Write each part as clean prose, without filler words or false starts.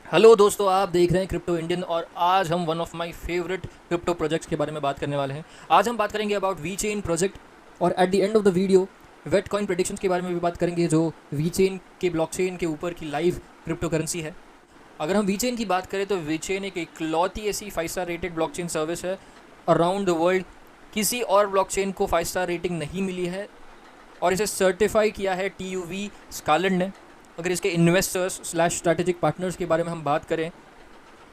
Hello दोस्तों, आप देख रहे हैं क्रिप्टो इंडियन और आज हम one of my favourite crypto projects के बारे में बात करने वाले हैं। आज हम बात करेंगे अबाउट वी चेन प्रोजेक्ट और at the end of the video VET coin predictions के बारे में भी बात करेंगे, जो वी चेन के ब्लॉकचेन के ऊपर की लाइव क्रिप्टो करेंसी है। अगर हम वी चेन की बात करें तो वी चेन एक इकलौती ऐसी 5 स्टार रेटेड ब्लॉकचेन सर्विस है अराउंड द वर्ल्ड। किसी और ब्लॉकचेन को 5 स्टार रेटिंग नहीं मिली है और इसे सर्टिफाई किया है TUV स्कारलेट ने। अगर इसके इन्वेस्टर्स स्लैश स्ट्रैटेजिक पार्टनर्स के बारे में हम बात करें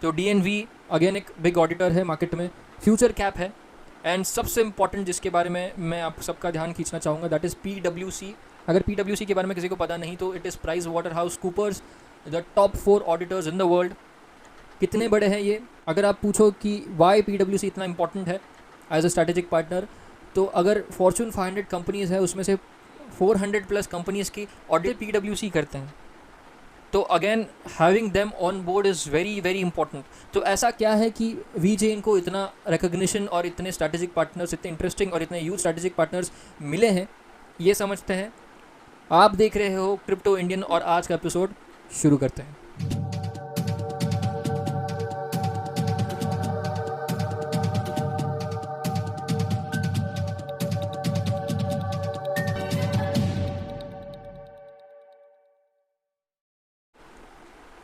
तो DNV अगेन एक बिग ऑडिटर है मार्केट में, फ्यूचर कैप है, एंड सबसे इंपॉर्टेंट जिसके बारे में मैं आप सबका ध्यान खींचना चाहूँगा दैट इज़ PwC। अगर PwC के बारे में किसी को पता नहीं तो it is PricewaterhouseCoopers, the top 4 auditors in the world. कितने बड़े हैं ये? अगर आप पूछो कि वाई PwC इतना इंपॉर्टेंट है एज अ स्ट्रैटेजिक पार्टनर, तो अगर फॉर्चून 500 कंपनीज़ है उसमें से 400 प्लस कंपनीज़ की ऑडिट PwC करते हैं, तो again having them on board is very very important. तो ऐसा क्या है कि वी चेन को इतना रिकग्निशन और इतने स्ट्रैटेजिक पार्टनर्स, इतने इंटरेस्टिंग और इतने यूज स्ट्रैटेजिक पार्टनर्स मिले हैं, ये समझते हैं। आप देख रहे हो क्रिप्टो इंडियन और आज का एपिसोड शुरू करते हैं।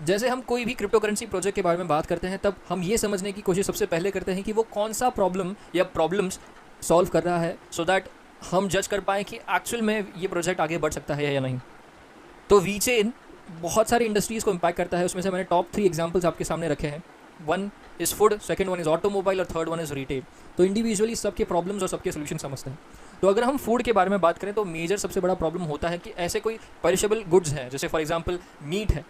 जैसे हम कोई भी क्रिप्टो करेंसी प्रोजेक्ट के बारे में बात करते हैं तब हम ये समझने की कोशिश सबसे पहले करते हैं कि वो कौन सा प्रॉब्लम या प्रॉब्लम्स सॉल्व कर रहा है, सो दैट हम जज कर पाएँ कि एक्चुअल में ये प्रोजेक्ट आगे बढ़ सकता है या नहीं। तो वी चेन बहुत सारी इंडस्ट्रीज़ को इम्पैक्ट करता है, उसमें से मैंने टॉप 3 एग्जाम्पल्स आपके सामने रखे हैं। 1 is food, second 1 is automobile और थर्ड 1 इज़ रिटेल। तो इंडिविजुअली सबके प्रॉब्लम्स और सबके सोल्यूशन समझते हैं। तो अगर हम फूड के बारे में बात करें तो मेजर सबसे बड़ा प्रॉब्लम होता है कि ऐसे कोई पेरिशेबल गुड्स हैं, जैसे फॉर एग्जांपल मीट है,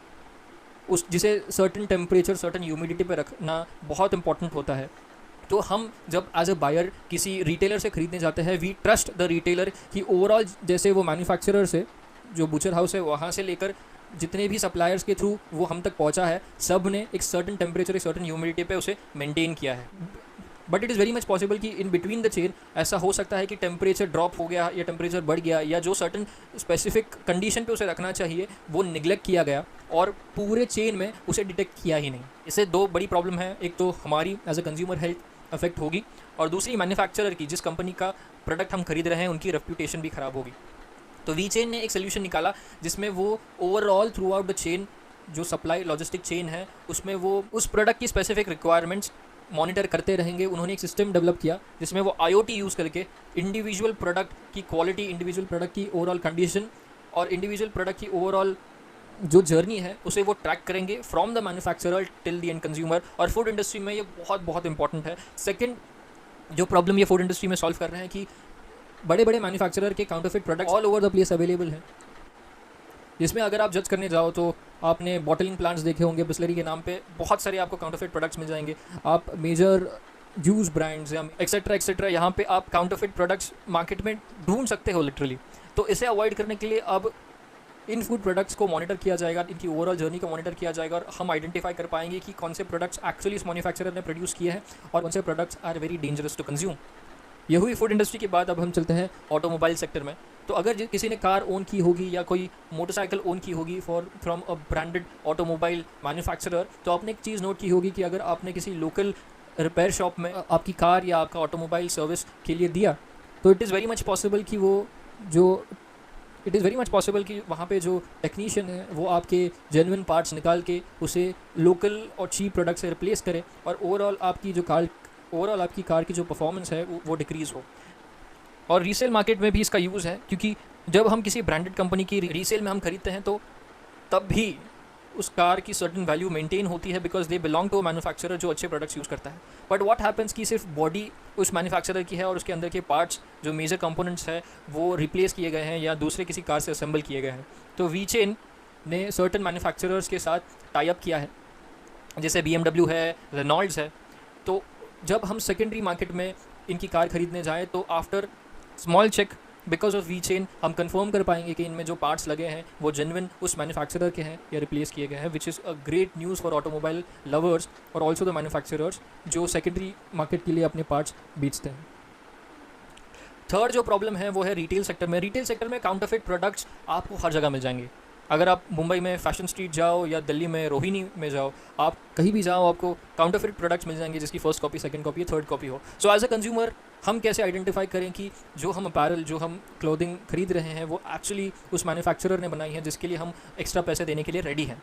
उस जिसे सर्टेन टेम्परेचर सर्टेन ह्यूमिडिटी पे रखना बहुत इंपॉर्टेंट होता है। तो हम जब एज अ बायर किसी रिटेलर से ख़रीदने जाते हैं, वी ट्रस्ट द रिटेलर कि ओवरऑल जैसे वो मैन्युफैक्चरर से, जो बुचर हाउस है वहाँ से लेकर जितने भी सप्लायर्स के थ्रू वो हम तक पहुँचा है, सब ने एक सर्टेन टेम्परेचर एक सर्टेन ह्यूमिडिटी पे उसे मेंटेन किया है। But it is very much possible कि इन बिटवीन द चेन ऐसा हो सकता है कि टेम्परेचर ड्रॉप हो गया या टेम्परेचर बढ़ गया, या जो सर्टन स्पेसिफिक कंडीशन पे उसे रखना चाहिए वो निगलेक्ट किया गया और पूरे चेन में उसे डिटेक्ट किया ही नहीं। इससे 2 बड़ी प्रॉब्लम है, एक तो हमारी as a consumer health affect होगी और दूसरी मैन्युफैक्चरर की, जिस कंपनी का प्रोडक्ट हम खरीद रहे हैं उनकी रेप्यूटेशन भी ख़राब होगी। तो वी चेन ने एक सोल्यूशन निकाला जिसमें वो overall through out the chain, जो सप्लाई लॉजिस्टिक चेन है, उसमें वो उस प्रोडक्ट की स्पेसिफिक रिक्वायरमेंट्स मॉनिटर करते रहेंगे। उन्होंने एक सिस्टम डेवलप किया जिसमें वो IoT यूज़ करके इंडिविजुअल प्रोडक्ट की क्वालिटी, इंडिविजुअल प्रोडक्ट की ओवरऑल कंडीशन और इंडिविजुअल प्रोडक्ट की ओवरऑल जो जर्नी है उसे वो ट्रैक करेंगे from the manufacturer till the end consumer. और फूड इंडस्ट्री में ये बहुत बहुत इंपॉर्टेंट है। सेकेंड जो प्रॉब्लम ये फूड इंडस्ट्री में सॉल्व कर रहे हैं कि बड़े बड़े मैन्युफैक्चरर के counterfeit products all over the place available हैं, जिसमें अगर आप जज करने जाओ तो आपने बॉटलिंग प्लांट्स देखे होंगे, बिस्लरी के नाम पे बहुत सारे आपको काउंटरफिट प्रोडक्ट्स मिल जाएंगे। आप मेजर जूस ब्रांड्स या एक्सेट्रा यहाँ पे आप काउंटरफिट प्रोडक्ट्स मार्केट में ढूंढ सकते हो लिटरली। तो इसे अवॉइड करने के लिए अब इन फूड प्रोडक्ट्स को मॉनिटर किया जाएगा, इनकी ओवरऑल जर्नी को मॉनिटर किया जाएगा और हम आइडेंटिफाई कर पाएंगे कि कौन से प्रोडक्ट्स एक्चुअली इस मैन्युफैक्चरर ने प्रोड्यूस किए हैं और कौन से products are very dangerous to consume. ये हुई फूड इंडस्ट्री के बाद अब हम चलते हैं ऑटोमोबाइल सेक्टर में। तो अगर किसी ने कार ओन की होगी या कोई मोटरसाइकिल ओन की होगी from a branded automobile manufacturer, तो आपने एक चीज़ नोट की होगी कि अगर आपने किसी लोकल रिपेयर शॉप में आपकी कार या आपका ऑटोमोबाइल सर्विस के लिए दिया, तो it is very much possible कि वहाँ पे जो टेक्नीशियन है वो आपके जेन्युइन पार्ट्स निकाल के उसे लोकल और चीप प्रोडक्ट से रिप्लेस करे और ओवरऑल आपकी कार की जो परफॉर्मेंस है वो डिक्रीज़ हो। और रीसेल मार्केट में भी इसका यूज़ है, क्योंकि जब हम किसी ब्रांडेड कंपनी की रीसेल में हम खरीदते हैं तो तब भी उस कार की सर्टेन वैल्यू मेंटेन होती है because they belong to a manufacturer जो अच्छे प्रोडक्ट्स यूज़ करता है। बट व्हाट हैपेंस कि सिर्फ बॉडी उस मैन्युफैक्चरर की है और उसके अंदर के पार्ट्स जो मेजर कंपोनेंट्स है वो रिप्लेस किए गए हैं या दूसरे किसी कार से असेंबल किए गए हैं। तो वी चेन ने सर्टेन मैन्युफैक्चरर्स के साथ टाई अप किया है, जैसे BMW है, रेनॉल्ड्स है। तो जब हम सेकेंडरी मार्केट में इनकी कार खरीदने जाएँ तो after small check because of VeChain हम कंफर्म कर पाएंगे कि इनमें जो पार्ट्स लगे हैं वो जेन्युइन उस मैन्युफैक्चरर के हैं या रिप्लेस किए गए हैं, which is a great news for automobile lovers और ऑल्सो द मैन्युफैक्चरर्स जो सेकेंडरी मार्केट के लिए अपने पार्ट्स बेचते हैं। थर्ड जो प्रॉब्लम है वो है रिटेल सेक्टर में। रिटेल सेक्टर में काउंटरफिट प्रोडक्ट्स आपको हर जगह मिल जाएंगे। अगर आप मुंबई में फैशन स्ट्रीट जाओ या दिल्ली में रोहिणी में जाओ, आप कहीं भी जाओ आपको काउंटरफिट प्रोडक्ट्स मिल जाएंगे जिसकी first copy, second copy, third copy हो। सो एज अ कंज्यूमर हम कैसे आइडेंटिफाई करें कि जो हम अपैरल, जो हम क्लोथिंग खरीद रहे हैं वो एक्चुअली उस मैन्युफैक्चरर ने बनाई है जिसके लिए हम एक्स्ट्रा पैसे देने के लिए रेडी हैं।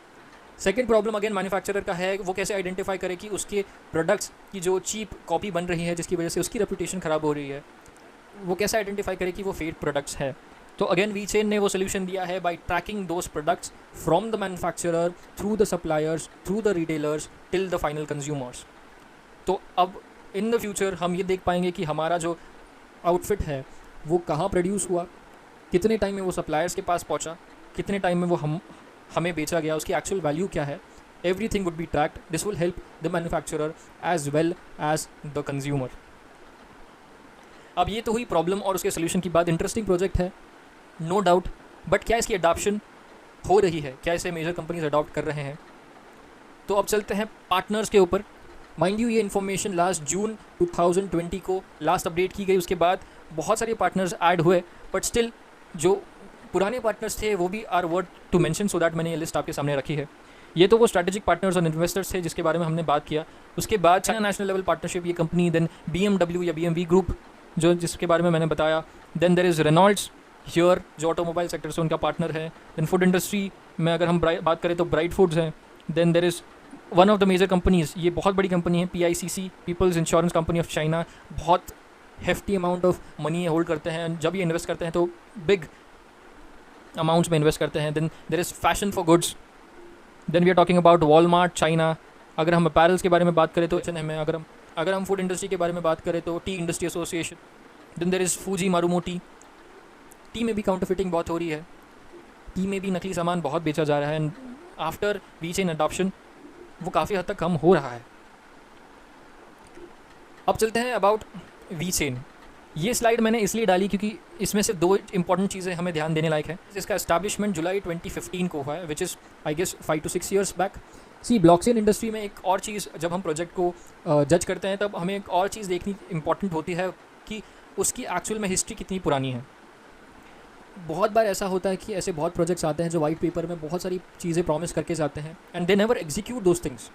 सेकेंड प्रॉब्लम अगेन मैन्युफैक्चरर का है, वो कैसे आइडेंटिफाई करे कि उसके प्रोडक्ट्स की जो चीप कॉपी बन रही है जिसकी वजह से उसकी रेपुटेशन ख़राब हो रही है, वो कैसे आइडेंटिफाई करे कि वो फेक प्रोडक्ट्स है। तो अगेन वीचेन ने वो सोल्यूशन दिया है by tracking those products from the manufacturer through the suppliers through the retailers till the final consumers. तो अब इन द फ्यूचर हम ये देख पाएंगे कि हमारा जो आउटफिट है वो कहाँ प्रोड्यूस हुआ, कितने टाइम में वो सप्लायर्स के पास पहुँचा, कितने टाइम में वो हमें बेचा गया, उसकी एक्चुअल वैल्यू क्या है। Everything would be tracked. This will help the manufacturer as well as the consumer. अब ये तो हुई प्रॉब्लम और उसके सोल्यूशन की बात। इंटरेस्टिंग प्रोजेक्ट है नो डाउट, बट क्या इसकी अडॉप्शन हो रही है, क्या इसे मेजर कंपनीज अडॉप्ट कर रहे हैं? तो अब चलते हैं पार्टनर्स के ऊपर। माइंड यू ये इन्फॉर्मेशन लास्ट जून 2020 को लास्ट अपडेट की गई, उसके बाद बहुत सारे पार्टनर्स ऐड हुए, बट स्टिल जो पुराने पार्टनर्स थे वो भी are worth to mention, so that मैंने ये लिस्ट आपके सामने रखी है। ये तो वो स्ट्रैटेजिक पार्टनर्स और इन्वेस्टर्स थे जिसके बारे में हमने बात किया। उसके बाद चाइना नेशनल लेवल पार्टनरशिप ये कंपनी, देन BMW या BMW ग्रुप जो जिसके बारे में मैंने बताया, then there is Renault here जो ऑटोमोबाइल सेक्टर से उनका पार्टनर है, देन फूड इंडस्ट्री में अगर हम बात करें तो ब्राइट फूड्स हैं, then there is one of the major companies, ये बहुत बड़ी कंपनी है PICC, People's Insurance Company of China, बहुत hefty amount of money hold करते हैं। जब ये इन्वेस्ट करते हैं तो बिग अमाउंट्स में इन्वेस्ट करते हैं। Then there is fashion for goods, then we are talking about Walmart China. अगर हम अपैरल्स के बारे में बात करें तो H&M है। अगर हम फूड इंडस्ट्री के बारे में बात करें तो tea industry association, then there is Fuji Marumoti. Tea में भी काउंटरफिटिंग बहुत हो रही है, टी में भी नकली सामान बहुत बेचा जा रहा है, एंड आफ्टर वीचेन अडॉप्शन वो काफ़ी हद तक कम हो रहा है। अब चलते हैं अबाउट वीचेन। ये स्लाइड मैंने इसलिए डाली क्योंकि इसमें से दो इंपॉर्टेंट चीज़ें हमें ध्यान देने लायक है। इसका एस्टैब्लिशमेंट जुलाई 2015 को हुआ है, which is I guess 5 to 6 years back. See blockchain industry में एक और चीज़, जब हम प्रोजेक्ट को जज करते हैं तब हमें एक और चीज़ देखनी इंपॉर्टेंट होती है कि उसकी एक्चुअल में हिस्ट्री कितनी पुरानी है। बहुत बार ऐसा होता है कि ऐसे बहुत प्रोजेक्ट्स आते हैं जो वाइट पेपर में बहुत सारी चीज़ें प्रॉमिस करके जाते हैं and they never execute those things,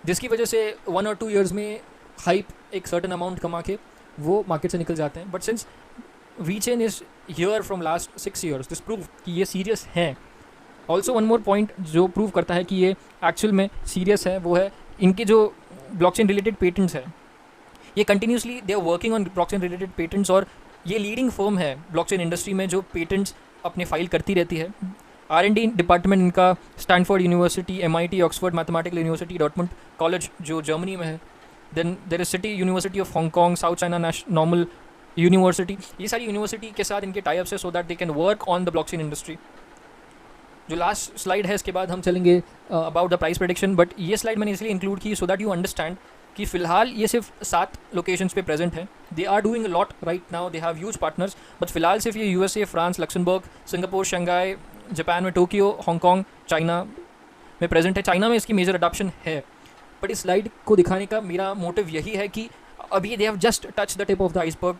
जिसकी वजह से 1 or 2 years में हाइप एक सर्टन अमाउंट कमा के वो मार्केट से निकल जाते हैं। But since VeChain is here from last 6 years, this prove कि ये सीरियस है। ऑल्सो वन मोर पॉइंट जो प्रूव करता है कि ये एक्चुअल में सीरियस है वो है इनके जो ब्लॉकचेन रिलेटेड पेटेंट्स हैं। ये continuously they are working on blockchain related patents, और ये लीडिंग फर्म है ब्लॉकचेन इंडस्ट्री में जो पेटेंट्स अपने फाइल करती रहती है। R&D डिपार्टमेंट इनका Stanford University, MIT, Oxford mathematical university, Dortmund college जो जर्मनी में है, then there is City University of Hong Kong, South China Normal University. ये सारी यूनिवर्सिटी के साथ इनके टाइप्स है so that they can work on the blockchain industry. जो लास्ट स्लाइड है इसके बाद हम चलेंगे about the price prediction, but ये स्लाइड मैंने इसलिए इंक्लूड की सो दैट यू अंडरस्टैंड कि फ़िलहाल ये सिर्फ 7 लोकेशंस पे प्रेजेंट है। They are doing a lot right now, they have huge partners, but फिलहाल सिर्फ ये USA, France, Luxembourg, Singapore, Shanghai, Japan में टोक्यो, हांगकॉन्ग, चाइना में प्रेजेंट है। चाइना में इसकी मेजर अडॉप्शन है, बट इस स्लाइड को दिखाने का मेरा मोटिव यही है कि अभी they have just touch the tip of the iceberg.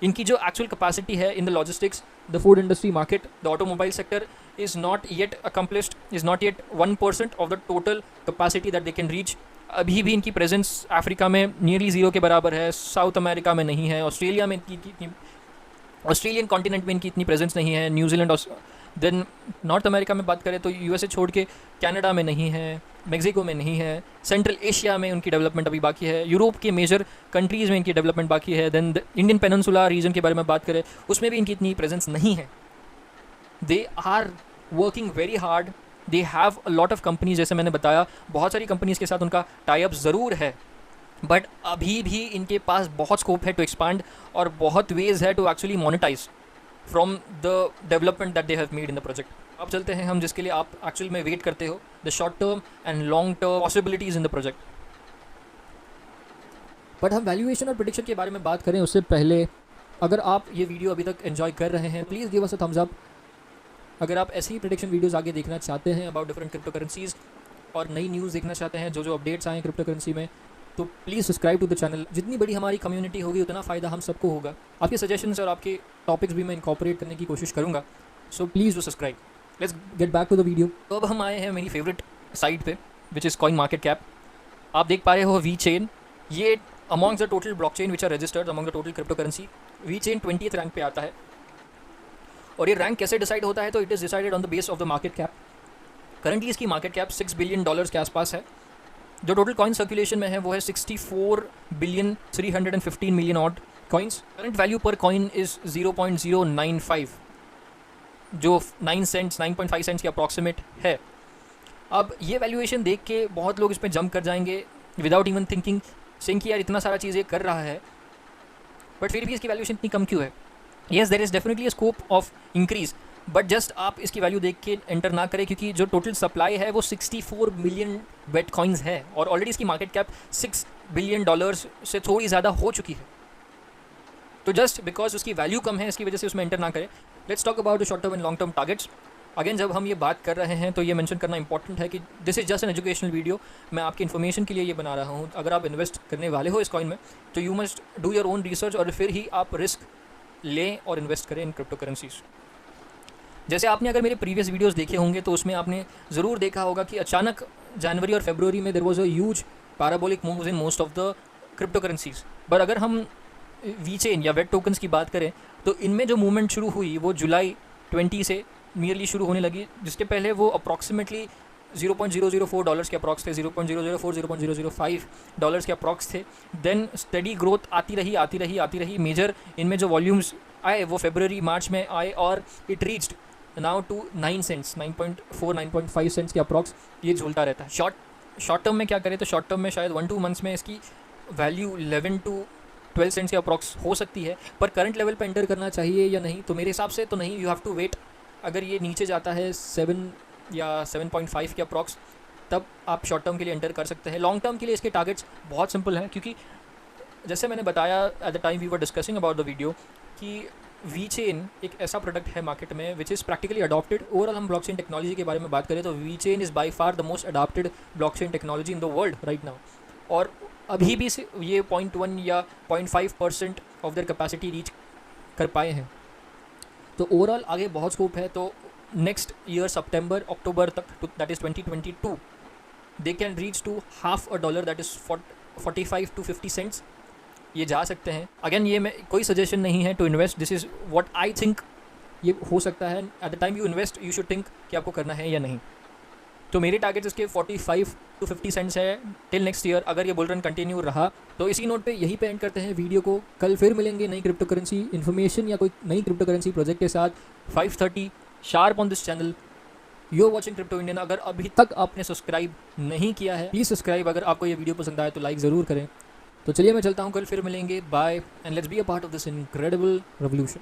इनकी जो एक्चुअल कैपेसिटी है in the logistics, the food industry market, the automobile sector is not yet accomplished, is not yet 1% of the total capacity that they can reach. अभी भी इनकी presence Africa में nearly 0 के बराबर है, साउथ अमेरिका में नहीं है, ऑस्ट्रेलिया में इतनी ऑस्ट्रेलियन कॉन्टिनेंट में इनकी इतनी प्रेजेंस नहीं है, न्यूजीलैंड, देन नॉर्थ अमेरिका में बात करें तो USA छोड़ के कनाडा में नहीं है, मेक्सिको में नहीं है, सेंट्रल एशिया में उनकी डेवलपमेंट अभी बाकी है, यूरोप के मेजर कंट्रीज़ में इनकी डेवलपमेंट बाकी है, देन इंडियन पेनिनसुला रीजन के बारे में बात करें उसमें भी इनकी इतनी प्रेजेंस नहीं है। They are working very hard, they have a lot of companies, जैसे मैंने बताया बहुत सारी कंपनीज़ के साथ उनका टाई अप ज़रूर है, बट अभी भी इनके पास बहुत स्कोप है टू एक्सपांड और बहुत वेज है to actually monetize from the development that they have made in the project. अब चलते हैं हम जिसके लिए आप एक्चुअल में वेट करते हो, the short term and long term possibilities in the project. But हम वैल्यूएशन और प्रेडिक्शन के बारे में बात करें उससे पहले, अगर आप ये वीडियो अभी तक एंजॉय कर रहे हैं please give us a thumbs up. अगर आप ऐसे ही प्रेडिक्शन वीडियोस आगे देखना चाहते हैं अबाउट डिफरेंट क्रिप्टो करेंसीज और नई न्यूज़ देखना चाहते हैं, जो अपडेट्स आए क्रिप्टो करेंसी में, तो please subscribe to the channel. जितनी बड़ी हमारी कम्युनिटी होगी उतना फ़ायदा हम सबको होगा। आपके सजेशंस और आपके टॉपिक्स भी मैं इनकॉर्पोरेट करने की कोशिश करूँगा, so please do subscribe. Let's get back to the video. तो अब हम आए हैं मेरी फेवरेट साइट पे which is CoinMarketCap. आप देख पा रहे हो वी चेन, ये among the total blockchain which are registered among the total cryptocurrency, VeChain 20th rank पे आता है। और ये रैंक कैसे डिसाइड होता है, तो it is decided on the base of the market cap. Currently इसकी मार्केट कैप $6 बिलियन के आसपास है। जो टोटल कॉइन सर्कुलेशन में है वो है 64,315,000,000 ऑड कॉइन्स। करंट वैल्यू पर कॉइन इज़ 0.095, जो 9 सेंट्स 9.5 सेंट्स के अप्रॉक्सीमेट है। अब ये वैल्यूएशन देख के बहुत लोग इस पर जंप कर जाएंगे विदाउट इवन थिंकिंग, सेइंग कि यार इतना सारा चीज़ें कर रहा है बट फिर भी इसकी वैल्यूएशन इतनी कम क्यों है। Yes, there is definitely a scope of increase, but just आप इसकी वैल्यू देख के एंटर ना करें, क्योंकि जो टोटल सप्लाई है वो 64 मिलियन वेट कॉइन्स है और ऑलरेडी इसकी मार्केट कैप $6 बिलियन से थोड़ी ज़्यादा हो चुकी है। तो जस्ट बिकॉज उसकी वैल्यू कम है इसकी वजह से उसमें एंटर ना करें। Let's talk about the short term and long term targets. Again, जब हम ये बात कर रहे हैं तो ये मेंशन करना इंपॉर्टेंट है कि this is just an educational video. मैं आपकी इन्फॉर्मेशन के लिए ये बना रहा हूँ। अगर आप इन्वेस्ट करने वाले हो इस कॉइन में तो you must do your own research और फिर ही आप रिस्क लें और इन्वेस्ट करें इन क्रिप्टो करेंसीज। जैसे आपने अगर मेरे प्रीवियस वीडियोस देखे होंगे तो उसमें आपने ज़रूर देखा होगा कि अचानक जनवरी और फरवरी में there was a huge parabolic moves in most of the cryptocurrencies. पर अगर हम वी चेन या वेट टोकन्स की बात करें तो इनमें जो मूवमेंट शुरू हुई वो जुलाई 20 से नियरली शुरू होने लगी, जिसके पहले वो अप्रॉक्सीमेटली $0.004 के अप्रॉक्स थे, 0.004 $0.005 के अप्रॉक्स थे। देन स्टडी ग्रोथ आती रही। मेजर इनमें जो वॉल्यूम्स आए वो फरवरी मार्च में आए और it reached now to 9 cents 9.4 9.5 cents के अप्रॉक्स ये झूलता रहता है। शॉर्ट टर्म में क्या करें तो शॉर्ट टर्म में शायद 1-2 मंथ्स में इसकी वैल्यू 11 to 12 सेंट्स के अप्रॉक्स हो सकती है। पर करंट लेवल पर एंटर करना चाहिए या नहीं, तो मेरे हिसाब से तो नहीं, यू हैव टू वेट। अगर ये नीचे जाता है 7 या 7.5 के अप्रॉक्स तब आप शॉर्ट टर्म के लिए एंटर कर सकते हैं। लॉन्ग टर्म के लिए इसके टारगेट्स बहुत सिंपल हैं, क्योंकि जैसे मैंने बताया at the time we were discussing about the video कि वी चेन एक ऐसा प्रोडक्ट है मार्केट में which is practically adopted. Overall हम ब्लॉकचेन टेक्नोलॉजी के बारे में बात करें तो VeChain is by far the most adopted blockchain technology in the world right now. और अभी भी से ये 0.1 या 0.5% ऑफ देयर कैपेसिटी रीच कर पाए हैं। तो ओवरऑल आगे बहुत स्कोप है। तो नेक्स्ट ईयर सितंबर अक्टूबर तक, that is 2022, they can reach to $0.5, that is 45 to 50 cents ये जा सकते हैं। अगेन, ये मैं कोई सजेशन नहीं है to invest, this is what I think ये हो सकता है। At the time you invest you should think कि आपको करना है या नहीं। तो मेरे टारगेट्स इसके 45 to 50 सेंट्स है टिल नेक्स्ट ईयर। अगर ये बुल रन कंटिन्यू रहा तो इसी नोट पे यहीं पे एंड करते हैं वीडियो को। कल फिर मिलेंगे नई क्रिप्टो करेंसी इन्फॉर्मेशन या कोई नई क्रिप्टो करेंसी प्रोजेक्ट के साथ 5:30 sharp on this channel. You are watching Crypto Indian. अगर अभी तक आपने सब्सक्राइब नहीं किया है प्लीज़ सब्सक्राइब। अगर आपको ये वीडियो पसंद आए तो लाइक ज़रूर करें। तो चलिए मैं चलता हूँ, कल फिर मिलेंगे। Bye and let's be a part of this incredible revolution.